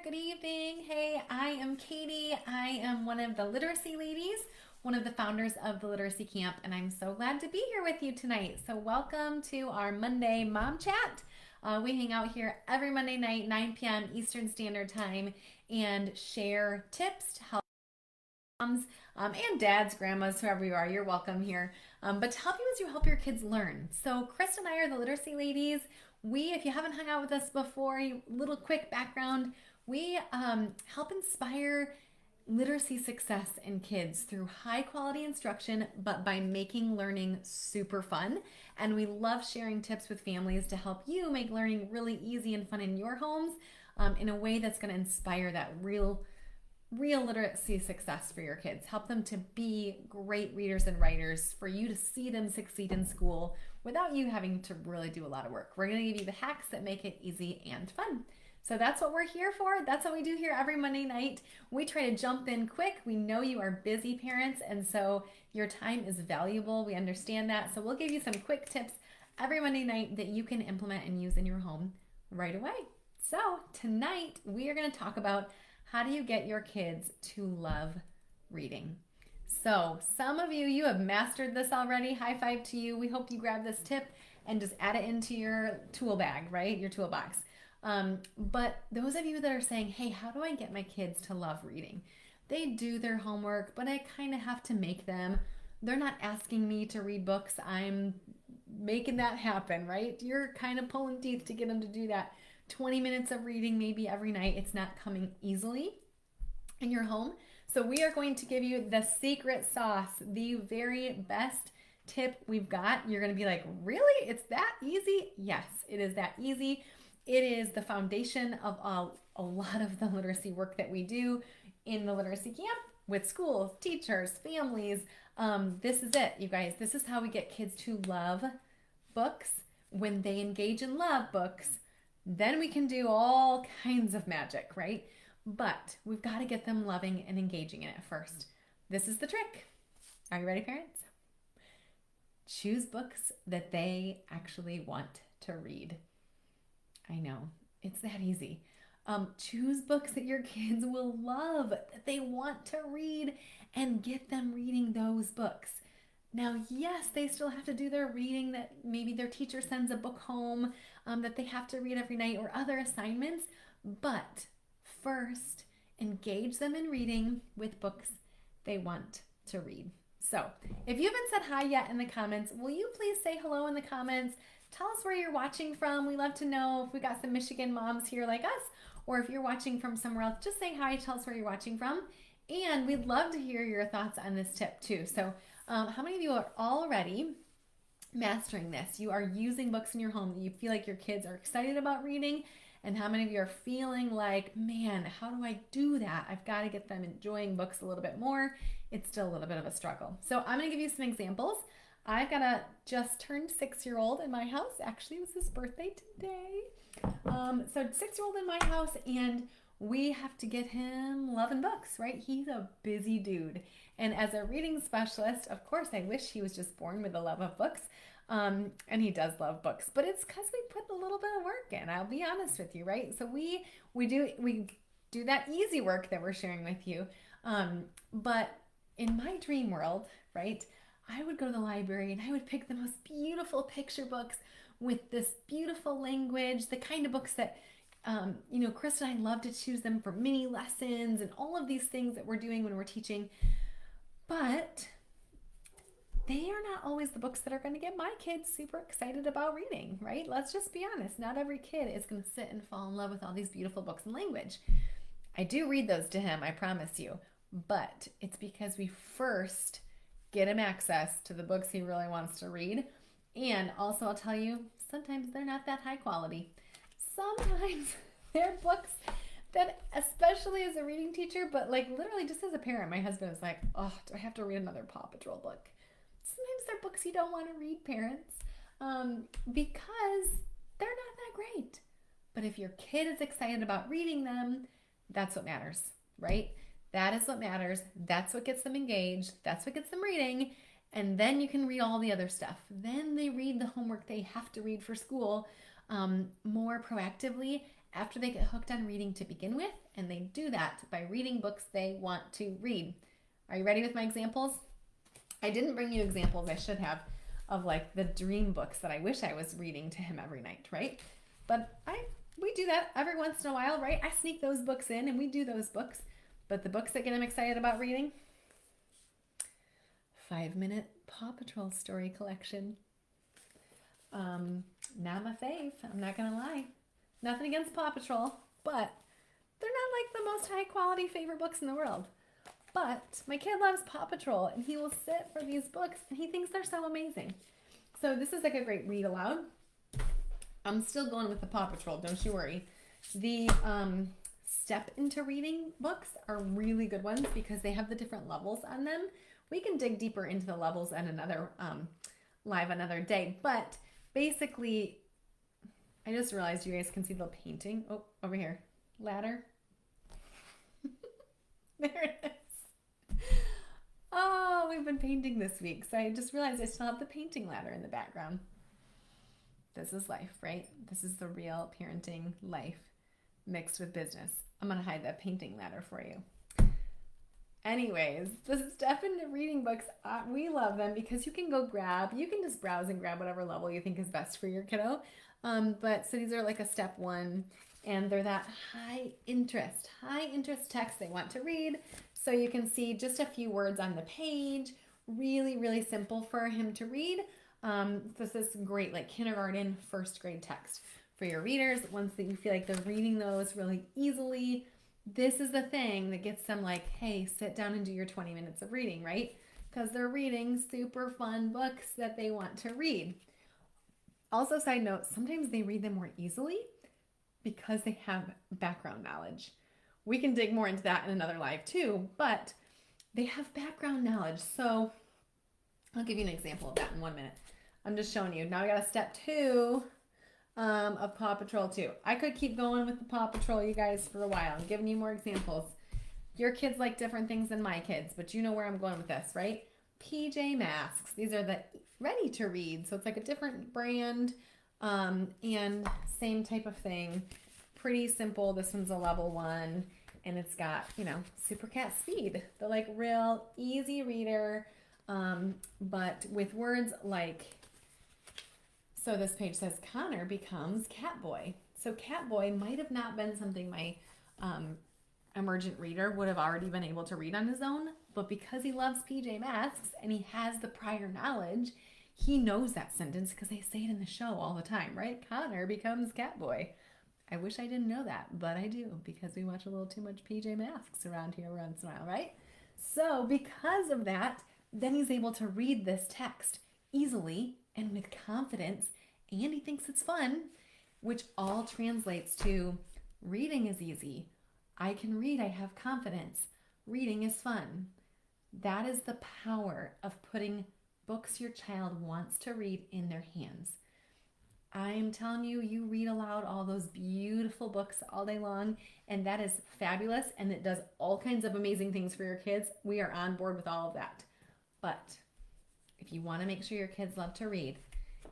Good evening. Hey, I am Katie. I am one of the literacy ladies, one of the founders of the Literacy Camp, and I'm so glad to be here with you tonight. So, welcome to our Monday Mom Chat. We hang out here every Monday night, 9 p.m. Eastern Standard Time, and share tips to help moms and dads, grandmas, whoever you are, you're welcome here. But to help you as you help your kids learn. So, Chris and I are the literacy ladies. If you haven't hung out with us before, little quick background, we help inspire literacy success in kids through high quality instruction, but by making learning super fun. And we love sharing tips with families to help you make learning really easy and fun in your homes in a way that's going to inspire that real literacy success for your kids. Help them to be great readers and writers, for you to see them succeed in school without you having to really do a lot of work. We're going to give you the hacks that make it easy and fun. So that's what we're here for. That's what we do here every Monday night. We try to jump in quick. We know you are busy parents, and so your time is valuable. We understand that. So we'll give you some quick tips every Monday night that you can implement and use in your home right away. So tonight we are going to talk about how do you get your kids to love reading. So some of you have mastered this already. High five to you. We hope you grab this tip and just add it into your tool bag, right? Your toolbox. But those of you that are saying, hey, how do I get my kids to love reading? They do their homework, but I kind of have to make them. They're not asking me to read books. I'm making that happen, right? You're kind of pulling teeth to get them to do that. 20 minutes of reading maybe every night. It's not coming easily in your home. So we are going to give you the secret sauce, the very best tip we've got. You're going to be like, really? It's that easy? Yes, it is that easy. It is the foundation of a lot of the literacy work that we do in the literacy camp with schools, teachers, families. This is it, you guys. This is how we get kids to love books. When they engage and love books, then we can do all kinds of magic, right? But we've got to get them loving and engaging in it first. This is the trick. Are you ready, parents? Choose books that they actually want to read. I know, it's that easy. Choose books that your kids will love, that they want to read, and get them reading those books. Now, yes, they still have to do their reading, that maybe their teacher sends a book home that they have to read every night, or other assignments, but first, engage them in reading with books they want to read. So, if you haven't said hi yet in the comments, will you please say hello in the comments? Tell us where you're watching from. We love to know if we got some Michigan moms here like us, or if you're watching from somewhere else, just say hi, tell us where you're watching from. And we'd love to hear your thoughts on this tip too. So how many of you are already mastering this? You are using books in your home that you feel like your kids are excited about reading. And how many of you are feeling like, man, how do I do that? I've got to get them enjoying books a little bit more. It's still a little bit of a struggle. So I'm going to give you some examples. I've got a just turned 6-year-old in my house. Actually, it was his birthday today. So 6-year-old in my house, and we have to get him loving books, right? He's a busy dude. And as a reading specialist, of course, I wish he was just born with a love of books. And he does love books, but it's because we put a little bit of work in. I'll be honest with you, right? So we do that easy work that we're sharing with you. But in my dream world, right, I would go to the library and I would pick the most beautiful picture books with this beautiful language, the kind of books that, Chris and I love to choose them for mini lessons and all of these things that we're doing when we're teaching. But they are not always the books that are going to get my kids super excited about reading, right? Let's just be honest. Not every kid is going to sit and fall in love with all these beautiful books and language. I do read those to him, I promise you. But it's because we first get him access to the books he really wants to read. And also, I'll tell you, sometimes they're not that high quality. Sometimes they're books that, especially as a reading teacher, but like literally just as a parent, my husband is like, oh, do I have to read another Paw Patrol book? Sometimes they're books you don't want to read, parents, because they're not that great. But if your kid is excited about reading them, that's what matters, right? That is what matters. That's what gets them engaged. That's what gets them reading. And then you can read all the other stuff. Then they read the homework they have to read for school more proactively, after they get hooked on reading to begin with, and they do that by reading books they want to read. Are you ready with my examples? I didn't bring you examples, I should have, of like the dream books that I wish I was reading to him every night, right? But we do that every once in a while, right? I sneak those books in and we do those books. But the books that get him excited about reading, 5-minute Paw Patrol story collection. Not my fave, I'm not gonna lie. Nothing against Paw Patrol, but they're not like the most high quality favorite books in the world. But my kid loves Paw Patrol and he will sit for these books and he thinks they're so amazing. So this is like a great read aloud. I'm still going with the Paw Patrol, don't you worry. The step into reading books are really good ones because they have the different levels on them. We can dig deeper into the levels on another live another day, but basically, I just realized you guys can see the painting. Oh, over here. Ladder. There it is. Oh, we've been painting this week. So I just realized I still have the painting ladder in the background. This is life, right? This is the real parenting life mixed with business. I'm going to hide that painting ladder for you. Anyways, the step into reading books, we love them because you can just browse and grab whatever level you think is best for your kiddo. But so these are like a step 1, and they're that high interest text they want to read. So you can see just a few words on the page, really, really simple for him to read. This is great, like kindergarten, first grade text for your readers. Once that you feel like they're reading those really easily, this is the thing that gets them like, hey, sit down and do your 20 minutes of reading, right? Because they're reading super fun books that they want to read. Also, side note, sometimes they read them more easily because they have background knowledge. We can dig more into that in another live too, but they have background knowledge. So I'll give you an example of that in 1 minute. I'm just showing you. Now I got a step 2 of Paw Patrol 2. I could keep going with the Paw Patrol, you guys, for a while. I'm giving you more examples. Your kids like different things than my kids, but you know where I'm going with this, right? PJ Masks. These are the ready to read. So it's like a different brand and same type of thing. Pretty simple. This one's a level 1 and it's got, Super Cat Speed. The like real easy reader, but with words like, so this page says Connor becomes Catboy. So Catboy might have not been something my emergent reader would have already been able to read on his own, but because he loves PJ Masks and he has the prior knowledge, he knows that sentence because they say it in the show all the time, right? Connor becomes Catboy. I wish I didn't know that, but I do because we watch a little too much PJ Masks around here once in a while, right? So because of that, then he's able to read this text easily and with confidence, and he thinks it's fun, which all translates to reading is easy. I can read, I have confidence. Reading is fun. That is the power of putting books your child wants to read in their hands. I am telling you, you read aloud all those beautiful books all day long, and that is fabulous, and it does all kinds of amazing things for your kids. We are on board with all of that. But if you want to make sure your kids love to read,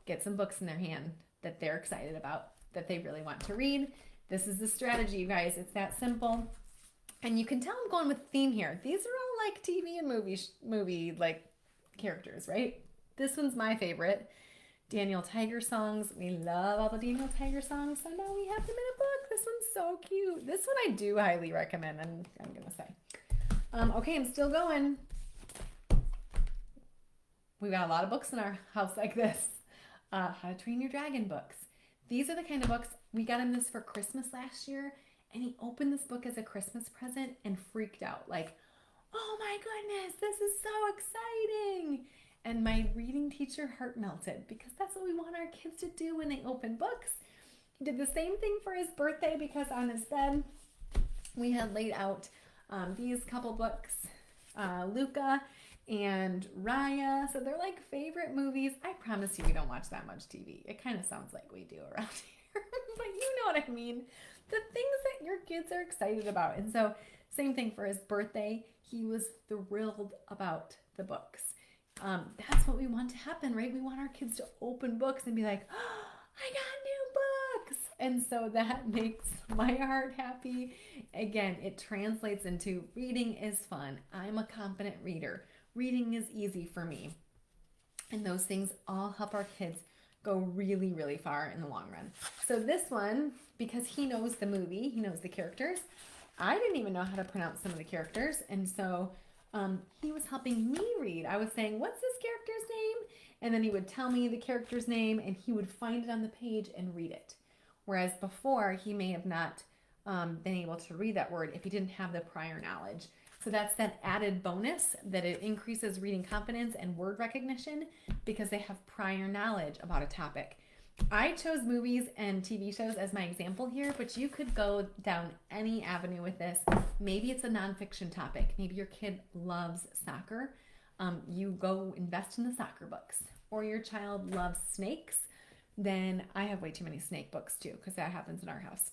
get some books in their hand that they're excited about, that they really want to read. This is the strategy, you guys. It's that simple. And you can tell I'm going with theme here. These are all like TV and movie like characters, right? This one's my favorite. Daniel Tiger songs. We love all the Daniel Tiger songs. So now we have them in a book. This one's so cute. This one I do highly recommend, and I'm going to say. Okay, I'm still going. We've got a lot of books in our house like this. How to Train Your Dragon books. These are the kind of books, we got him this for Christmas last year, and he opened this book as a Christmas present and freaked out. Like, oh my goodness, this is so exciting. And my reading teacher heart melted because that's what we want our kids to do when they open books. He did the same thing for his birthday because on his bed, we had laid out these couple books, Luca and Raya. So they're like favorite movies. I promise you we don't watch that much TV. It kind of sounds like we do around here, but you know what I mean. The things that your kids are excited about. And so same thing for his birthday. He was thrilled about the books. That's what we want to happen, right? We want our kids to open books and be like, oh, I got new books. And so that makes my heart happy. Again, it translates into reading is fun. I'm a confident reader. Reading is easy for me. And those things all help our kids go really, really far in the long run. So this one, because he knows the movie, he knows the characters. I didn't even know how to pronounce some of the characters. And so he was helping me read. I was saying, what's this character's name? And then he would tell me the character's name and he would find it on the page and read it. Whereas before, he may have not been able to read that word if he didn't have the prior knowledge. So that's that added bonus that it increases reading confidence and word recognition because they have prior knowledge about a topic. I chose movies and TV shows as my example here, but you could go down any avenue with this. Maybe it's a nonfiction topic. Maybe your kid loves soccer. You go invest in the soccer books. Or your child loves snakes. Then I have way too many snake books too, because that happens in our house.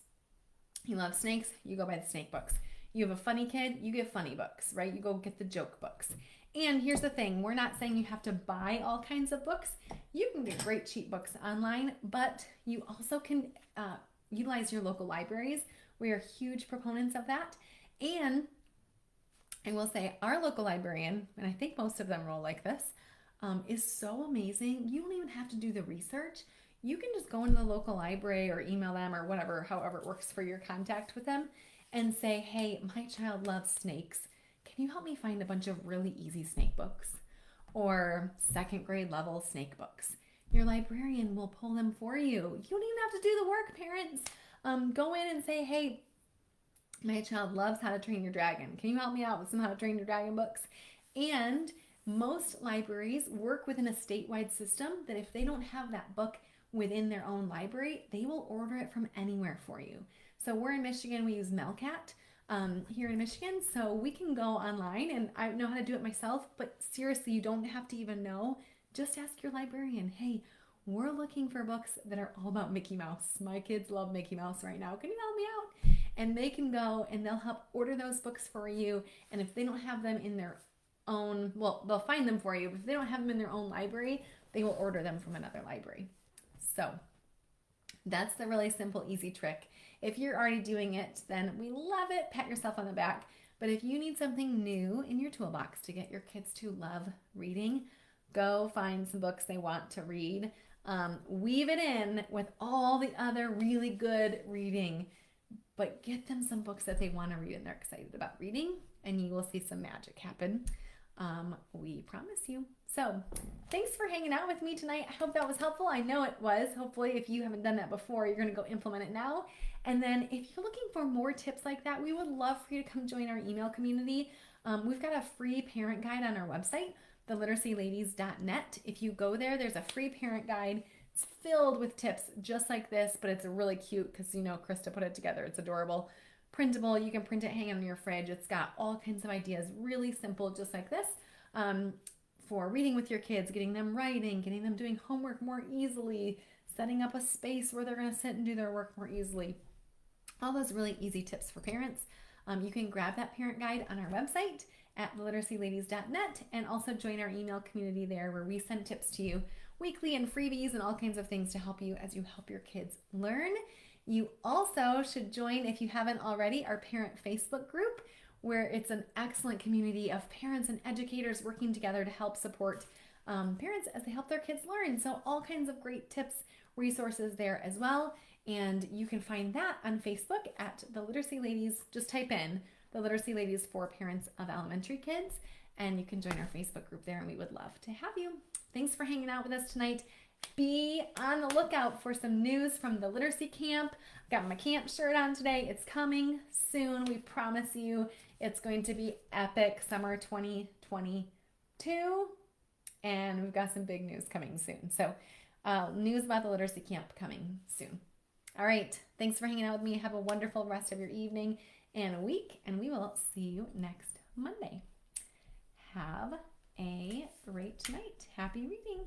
You love snakes, you go buy the snake books. You have a funny kid, you get funny books, right? You go get the joke books. And here's the thing, we're not saying you have to buy all kinds of books. You can get great cheap books online, but you also can utilize your local libraries. We are huge proponents of that. And I will say our local librarian, and I think most of them roll like this, is so amazing. You don't even have to do the research. You can just go into the local library or email them or whatever, however it works for your contact with them, and say, hey, my child loves snakes. Can you help me find a bunch of really easy snake books or second grade level snake books? Your librarian will pull them for you. You don't even have to do the work, parents. Go in and say, hey, my child loves How to Train Your Dragon. Can you help me out with some How to Train Your Dragon books? And most libraries work within a statewide system that if they don't have that book within their own library, they will order it from anywhere for you. So we're in Michigan, we use Melcat here in Michigan, so we can go online, and I know how to do it myself, but seriously, you don't have to even know. Just ask your librarian, hey, we're looking for books that are all about Mickey Mouse. My kids love Mickey Mouse right now. Can you help me out? And they can go and they'll help order those books for you. And if they don't have them in their own, well, they'll find them for you. But if they don't have them in their own library, they will order them from another library. So that's the really simple, easy trick. If you're already doing it, then we love it. Pat yourself on the back. But if you need something new in your toolbox to get your kids to love reading, go find some books they want to read. Weave it in with all the other really good reading, but get them some books that they want to read and they're excited about reading, and you will see some magic happen. We promise you. So thanks for hanging out with me tonight. I hope that was helpful. I know it was. Hopefully, if you haven't done that before, you're going to go implement it now. And then if you're looking for more tips like that, we would love for you to come join our email community. We've got a free parent guide on our website, theliteracyladies.net. If you go there, there's a free parent guide. It's filled with tips just like this, but it's really cute because, you know, Krista put it together. It's adorable. Printable. You can print it, hang it on your fridge. It's got all kinds of ideas, really simple, just like this, for reading with your kids, getting them writing, getting them doing homework more easily, setting up a space where they're going to sit and do their work more easily. All those really easy tips for parents. You can grab that parent guide on our website at theliteracyladies.net and also join our email community there where we send tips to you weekly and freebies and all kinds of things to help you as you help your kids learn. You also should join, if you haven't already, our parent Facebook group, where it's an excellent community of parents and educators working together to help support parents as they help their kids learn. So all kinds of great tips, resources there as well. And you can find that on Facebook at The Literacy Ladies. Just type in The Literacy Ladies for Parents of Elementary Kids, and you can join our Facebook group there, and we would love to have you. Thanks for hanging out with us tonight. Be on the lookout for some news from the Literacy Camp. Got my camp shirt on today. It's coming soon. We promise you it's going to be epic summer 2022. And we've got some big news coming soon. So news about the Literacy Camp coming soon. All right. Thanks for hanging out with me. Have a wonderful rest of your evening and week. And we will see you next Monday. Have a great night. Happy reading.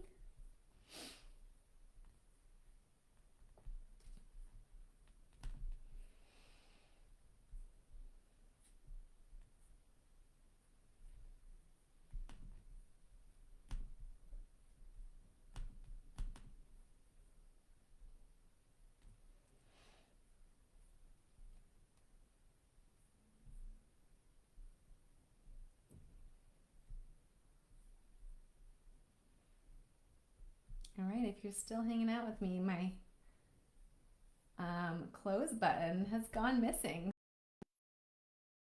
right, if you're still hanging out with me, my close button has gone missing.